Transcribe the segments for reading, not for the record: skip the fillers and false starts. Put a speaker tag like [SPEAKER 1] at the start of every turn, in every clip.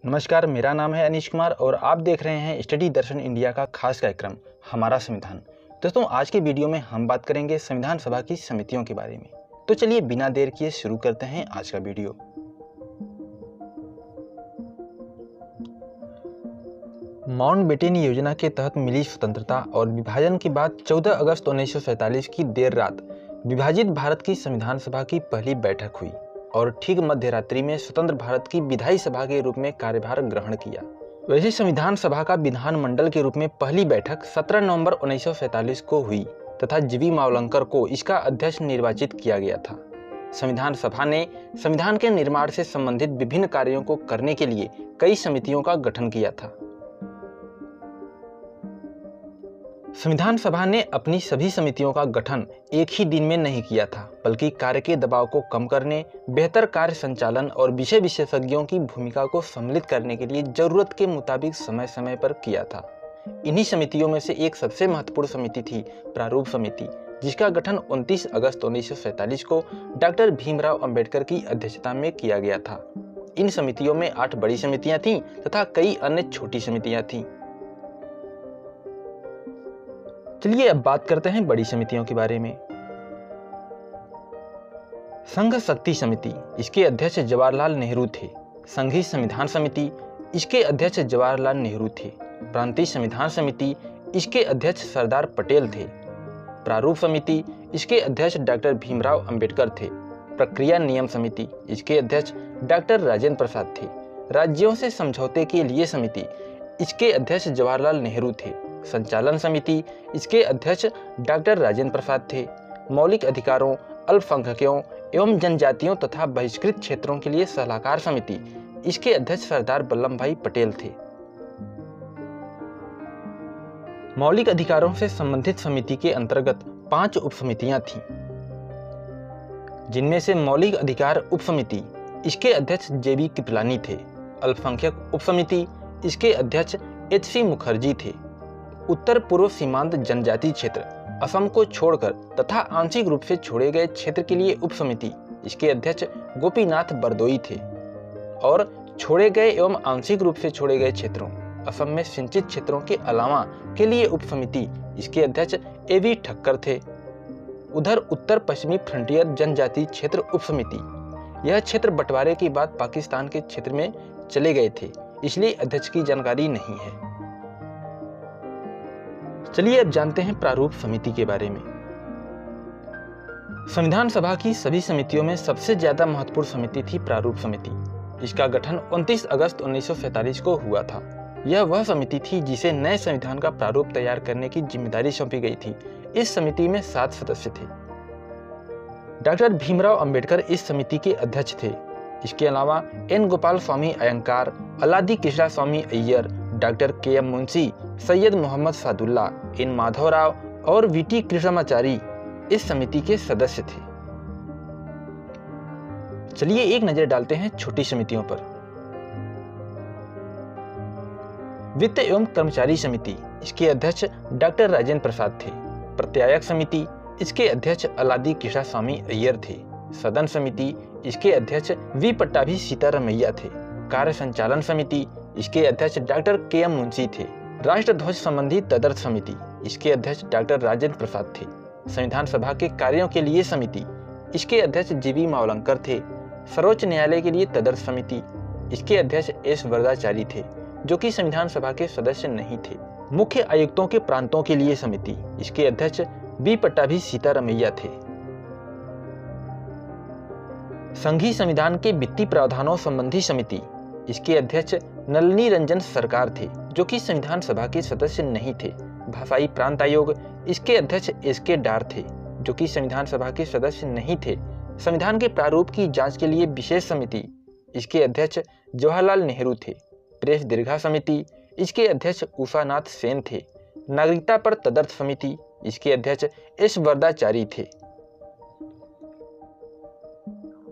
[SPEAKER 1] नमस्कार, मेरा नाम है अनीश कुमार और आप देख रहे हैं स्टडी दर्शन इंडिया का खास कार्यक्रम हमारा संविधान। दोस्तों, आज के वीडियो में हम बात करेंगे संविधान सभा की समितियों के बारे में। तो चलिए बिना देर किए शुरू करते हैं आज का वीडियो। माउंटबेटन योजना के तहत मिली स्वतंत्रता और विभाजन के बाद 14 अगस्त 1947 की देर रात विभाजित भारत की संविधान सभा की पहली बैठक हुई और ठीक मध्य रात्रि में स्वतंत्र भारत की विधायी सभा के रूप में कार्यभार ग्रहण किया। वैसे संविधान सभा का विधानमंडल के रूप में पहली बैठक 17 नवंबर 1947 को हुई तथा जीवी मावलंकर को इसका अध्यक्ष निर्वाचित किया गया था। संविधान सभा ने संविधान के निर्माण से संबंधित विभिन्न कार्यों को करने के लिए कई समितियों का गठन किया था। संविधान सभा ने अपनी सभी समितियों का गठन एक ही दिन में नहीं किया था, बल्कि कार्य के दबाव को कम करने, बेहतर कार्य संचालन और विषय विशेषज्ञों की भूमिका को सम्मिलित करने के लिए जरूरत के मुताबिक समय समय पर किया था। इन्हीं समितियों में से एक सबसे महत्वपूर्ण समिति थी प्रारूप समिति, जिसका गठन 29 अगस्त 1947 को डॉक्टर भीमराव अंबेडकर की अध्यक्षता में किया गया था। इन समितियों में 8 बड़ी समितियां थीं तथा कई अन्य छोटी समितियां थीं। चलिए अब बात करते हैं बड़ी समितियों के बारे में। संघ शक्ति समिति, इसके अध्यक्ष जवाहरलाल नेहरू थे। संघीय संविधान समिति, इसके अध्यक्ष जवाहरलाल नेहरू थे। प्रांतीय संविधान समिति, इसके अध्यक्ष सरदार पटेल थे। प्रारूप समिति, इसके अध्यक्ष डॉक्टर भीमराव अंबेडकर थे। प्रक्रिया नियम समिति, इसके अध्यक्ष डॉक्टर राजेंद्र प्रसाद थे। राज्यों से समझौते के लिए समिति, इसके अध्यक्ष जवाहरलाल नेहरू थे। संचालन समिति, इसके अध्यक्ष डॉक्टर राजेंद्र प्रसाद थे। मौलिक अधिकारों, अल्पसंख्यकों एवं जनजातियों तथा बहिष्कृत क्षेत्रों के लिए सलाहकार समिति, इसके अध्यक्ष सरदार वल्लभ भाई पटेल थे। मौलिक अधिकारों से संबंधित समिति के अंतर्गत 5 उपसमितियां थीं, जिनमें से मौलिक अधिकार उपसमिति, इसके अध्यक्ष जेबी कृपलानी थे। अल्पसंख्यक उपसमिति, इसके अध्यक्ष एच.सी. मुखर्जी थे। उत्तर पूर्व सीमांत जनजाति क्षेत्र असम को छोड़कर तथा आंशिक रूप से छोड़े गए क्षेत्र के लिए उपसमिति, इसके अध्यक्ष गोपीनाथ बरदोई थे। और छोड़े गए एवं आंशिक रूप से छोड़े गए क्षेत्रों असम में सिंचित क्षेत्रों के अलावा के लिए उपसमिति, इसके अध्यक्ष ए.वी. ठक्कर थे। उधर उत्तर पश्चिमी फ्रंटियर जनजाति क्षेत्र उपसमिति, यह क्षेत्र बंटवारे के बाद पाकिस्तान के क्षेत्र में चले गए थे, इसलिए अध्यक्ष की जानकारी नहीं है। चलिए अब जानते हैं प्रारूप समिति के बारे में। संविधान सभा की सभी समितियों में सबसे ज्यादा महत्वपूर्ण समिति थी प्रारूप समिति। इसका गठन 29 अगस्त 1947 को हुआ था। यह वह समिति थी जिसे नए संविधान का प्रारूप तैयार करने की जिम्मेदारी सौंपी गई थी। इस समिति में 7 सदस्य थे। डॉक्टर भीमराव अंबेडकर इस समिति के अध्यक्ष थे। इसके अलावा N Gopalaswami Ayyangar, Alladi Krishnaswami Ayyar, doctor K M. Munshi, Syed Mohammad Saadulla, N Madhavrao और वी.टी. कृष्णमाचारी इस समिति के सदस्य थे। चलिए एक नजर डालते हैं छोटी समितियों पर। वित्त एवं कर्मचारी समिति, इसके अध्यक्ष डॉक्टर राजेंद्र प्रसाद थे। प्रत्यायक समिति, इसके अध्यक्ष अलादी कृष्णा स्वामी अय्यर थे। सदन समिति, इसके अध्यक्ष वी. पट्टाभी सीतारमैया थे। कार्य संचालन समिति, इसके अध्यक्ष डॉक्टर के.एम. मुंशी थे। राष्ट्रध्वज संबंधी तदर्थ समिति, इसके अध्यक्ष डॉक्टर राजेंद्र प्रसाद थे। संविधान सभा के कार्यों के लिए समिति, इसके अध्यक्ष जीवी मावलंकर थे। सर्वोच्च न्यायालय के लिए तदर्थ समिति, इसके अध्यक्ष एस. वरदाचारी थे, जो कि संविधान सभा के सदस्य नहीं थे। मुख्य आयुक्तों के प्रांतों के लिए समिति, इसके अध्यक्ष वी. पट्टाभी सीतारमैया थे। संघीय संविधान के वित्तीय प्रावधानों संबंधी समिति, इसके अध्यक्ष नलिनी रंजन सरकार थे, जो कि संविधान सभा के सदस्य नहीं थे। भाषाई प्रांत आयोग, इसके अध्यक्ष एस.के. डार थे, जो कि संविधान सभा के सदस्य नहीं थे। संविधान के प्रारूप की जांच के लिए विशेष समिति, इसके अध्यक्ष जवाहरलाल नेहरू थे। प्रेस दीर्घा समिति, इसके अध्यक्ष उषानाथ सेन थे। नागरिकता पर तदर्थ समिति, इसके अध्यक्ष एस. वरदाचारी थे।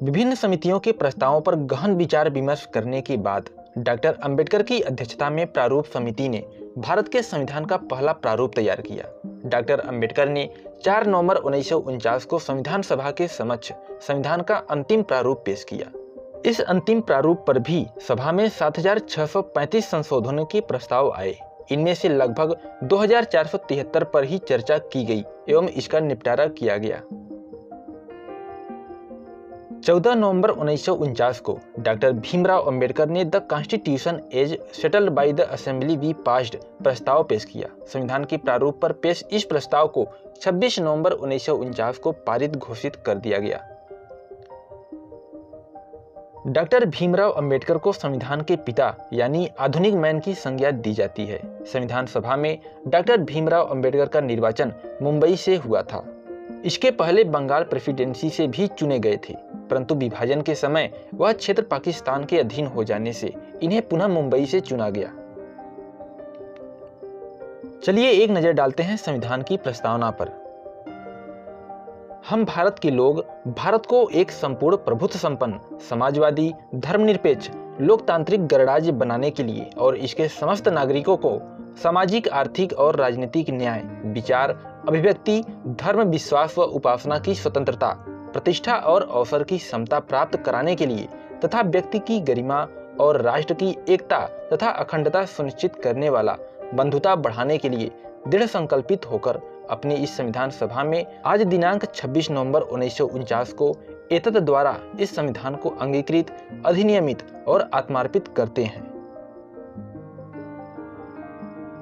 [SPEAKER 1] विभिन्न समितियों के प्रस्तावों पर गहन विचार विमर्श करने के बाद डॉक्टर अंबेडकर की अध्यक्षता में प्रारूप समिति ने भारत के संविधान का पहला प्रारूप तैयार किया। डॉक्टर अंबेडकर ने 4 नवंबर 1949 को संविधान सभा के समक्ष संविधान का अंतिम प्रारूप पेश किया। इस अंतिम प्रारूप पर भी सभा में 7,635 संशोधनों के प्रस्ताव आए। इनमें से लगभग 2,473 पर ही चर्चा की गई एवं इसका निपटारा किया गया। 14 नवंबर 1949 को डॉक्टर भीमराव अंबेडकर ने the constitution as settled by the assembly we passed प्रस्ताव पेश किया। संविधान के प्रारूप पर पेश इस प्रस्ताव को 26 नवंबर 1949 को पारित घोषित कर दिया गया। डॉक्टर भीमराव अंबेडकर को संविधान के पिता यानी आधुनिक मैन की संज्ञा दी जाती है। संविधान सभा में डॉक्टर भीमराव अंबेडकर का निर्वाचन मुंबई से हुआ था। इसके पहले बंगाल प्रेसिडेंसी से भी चुने गए थे, परंतु विभाजन के समय वह क्षेत्र पाकिस्तान के अधीन हो जाने से इन्हें पुनः मुंबई से चुना गया। चलिए एक नजर डालते हैं संविधान की प्रस्तावना पर। हम भारत के लोग भारत को एक संपूर्ण प्रभुत्व संपन्न, समाजवादी, धर्मनिरपेक्ष, लोकतांत्रिक गणराज्य बनाने के लिए और इसके समस्त नागरिकों को सामाजिक, आर्थिक और राजनीतिक न्याय, विचार, अभिव्यक्ति, धर्म, विश्वास व उपासना की स्वतंत्रता, प्रतिष्ठा और अवसर की समता प्राप्त कराने के लिए तथा व्यक्ति की गरिमा और राष्ट्र की एकता तथा अखंडता सुनिश्चित करने वाला बंधुता बढ़ाने के लिए दृढ़ संकल्पित होकर अपनी इस संविधान सभा में आज दिनांक 26 नवंबर 1949 को एतद द्वारा इस संविधान को अंगीकृत, अधिनियमित और आत्मार्पित करते हैं।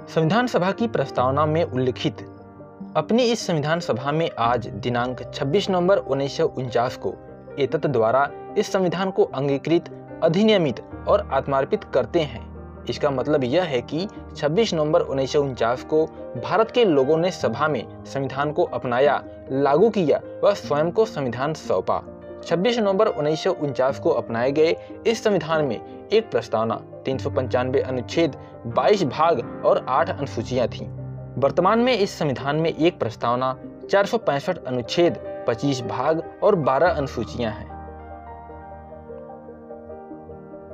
[SPEAKER 1] संविधान सभा की प्रस्तावना में उल्लिखित अपनी इस संविधान सभा में आज दिनांक 26 नवंबर 1949 को एतद द्वारा इस संविधान को अंगीकृत, अधिनियमित और आत्मार्पित करते हैं। इसका मतलब यह है कि 26 नवंबर 1949 को भारत के लोगों ने सभा में संविधान को अपनाया, लागू किया व स्वयं को संविधान सौंपा। 26 नवंबर 1949 को अपनाए गए इस संविधान में एक प्रस्तावना, 395 अनुच्छेद, 22 भाग और 8 अनुसूचियां थीं। वर्तमान में इस संविधान में एक प्रस्तावना, 465 अनुच्छेद, 25 भाग और 12 अनुसूचियां हैं।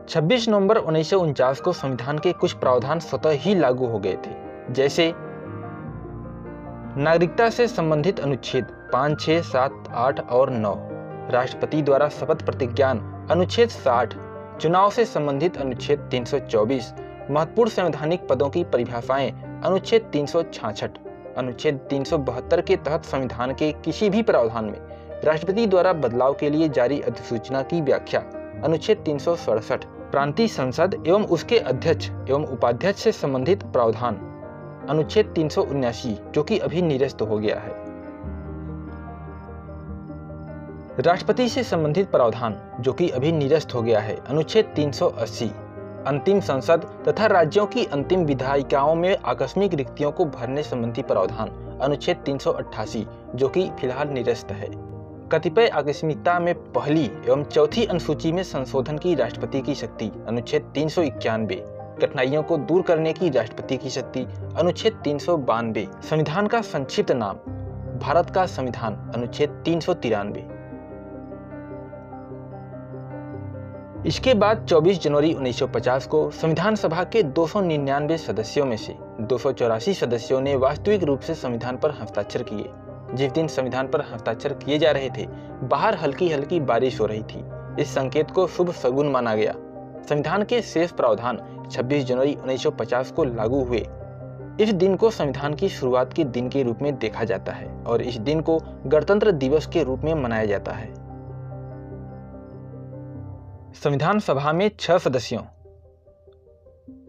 [SPEAKER 1] 26 नवंबर 1949 को संविधान के कुछ प्रावधान स्वतः ही लागू हो गए थे, जैसे नागरिकता से संबंधित अनुच्छेद 5, 6, 7, 8 और 9, राष्ट्रपति द्वारा शपथ प्रतिज्ञान अनुच्छेद 60, चुनाव से संबंधित अनुच्छेद 324, महत्वपूर्ण संवैधानिक पदों की परिभाषाएं अनुच्छेद 366, अनुच्छेद 372 के तहत संविधान के किसी भी प्रावधान में राष्ट्रपति द्वारा बदलाव के लिए जारी अधिसूचना की व्याख्या अनुच्छेद 367, प्रांतीय संसद एवं उसके अध्यक्ष एवं उपाध्यक्ष से संबंधित प्रावधान अनुच्छेद 379 जो कि अभी निरस्त हो गया है, राष्ट्रपति से संबंधित प्रावधान जो कि अभी निरस्त हो गया है अनुच्छेद 380, अंतिम संसद तथा राज्यों की अंतिम विधायिकाओं में आकस्मिक रिक्तियों को भरने संबंधी प्रावधान अनुच्छेद 388 जो कि फिलहाल निरस्त है, कतिपय आकस्मिकता में पहली एवं चौथी अनुसूची में संशोधन की राष्ट्रपति की शक्ति अनुच्छेद 391, कठिनाइयों को दूर करने की राष्ट्रपति की शक्ति अनुच्छेद 392, संविधान का संक्षिप्त नाम भारत का संविधान अनुच्छेद 393। इसके बाद 24 जनवरी 1950 को संविधान सभा के 299 सदस्यों में से 284 सदस्यों ने वास्तविक रूप से संविधान पर हस्ताक्षर किए। जिस दिन संविधान पर हस्ताक्षर किए जा रहे थे, बाहर हल्की हल्की बारिश हो रही थी। इस संकेत को शुभ शगुन माना गया। संविधान के शेष प्रावधान 26 जनवरी 1950 को लागू हुए। इस दिन को संविधान की शुरुआत के दिन के रूप में देखा जाता है और इस दिन को गणतंत्र दिवस के रूप में मनाया जाता है। संविधान सभा में 6 सदस्यों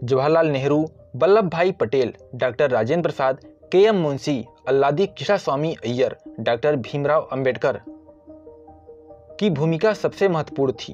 [SPEAKER 1] जवाहरलाल नेहरू, वल्लभ भाई Patel, doctor Rajendra Prasad, KM. Munshi, Alladi Krishnaswamy Iyer, doctor Bhimrao Ambedkar की भूमिका सबसे महत्वपूर्ण थी।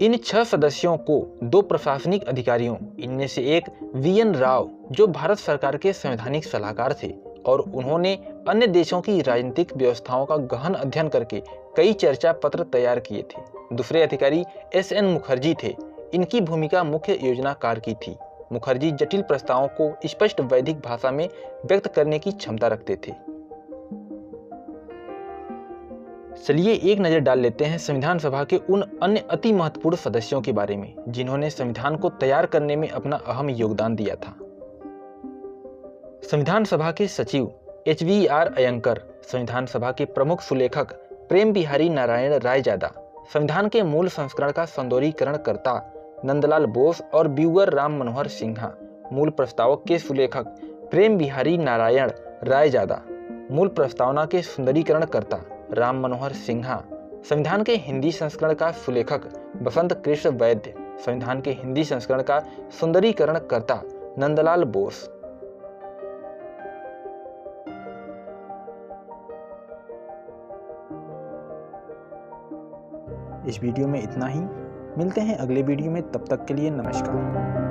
[SPEAKER 1] इन 6 सदस्यों को 2 प्रशासनिक अधिकारियों, इनमें से एक वी.एन. राव जो भारत सरकार के संवैधानिक सलाहकार थे और उन्होंने अन्य देशों की राजनीतिक व्यवस्थाओं का गहन अध्ययन करके कई चर्चा पत्र तैयार किए थे। दूसरे अधिकारी एस.एन. मुखर्जी थे। इनकी भूमिका मुख्य योजनाकार की थी। मुखर्जी जटिल प्रस्तावों को स्पष्ट वैदिक भाषा में व्यक्त करने की क्षमता रखते थे। चलिए एक नजर डाल लेते हैं संविधान सभा के उन अन्य अति महत्वपूर्ण सदस्यों के बारे में जिन्होंने संविधान को तैयार करने में अपना अहम योगदान दिया था। संविधान सभा के सचिव एच.वी.आर. अयंकर, संविधान सभा के प्रमुख सुलेखक प्रेम बिहारी नारायण रायजादा, संविधान के मूल संस्करण का सौंदर्यीकरण करता नंदलाल बोस और ब्यूगर राम मनोहर सिन्हा। मूल प्रस्तावक के सुलेखक प्रेम बिहारी नारायण रायजादा। मूल प्रस्तावना के सुंदरीकरण करता राम मनोहर सिन्हा। संविधान के हिंदी संस्करण का सुलेखक बसंत कृष्ण वैद्य। संविधान के हिंदी संस्करण का सुंदरीकरण करता नंदलाल बोस। इस वीडियो में इतना ही। मिलते हैं अगले वीडियो में, तब तक के लिए नमस्कार।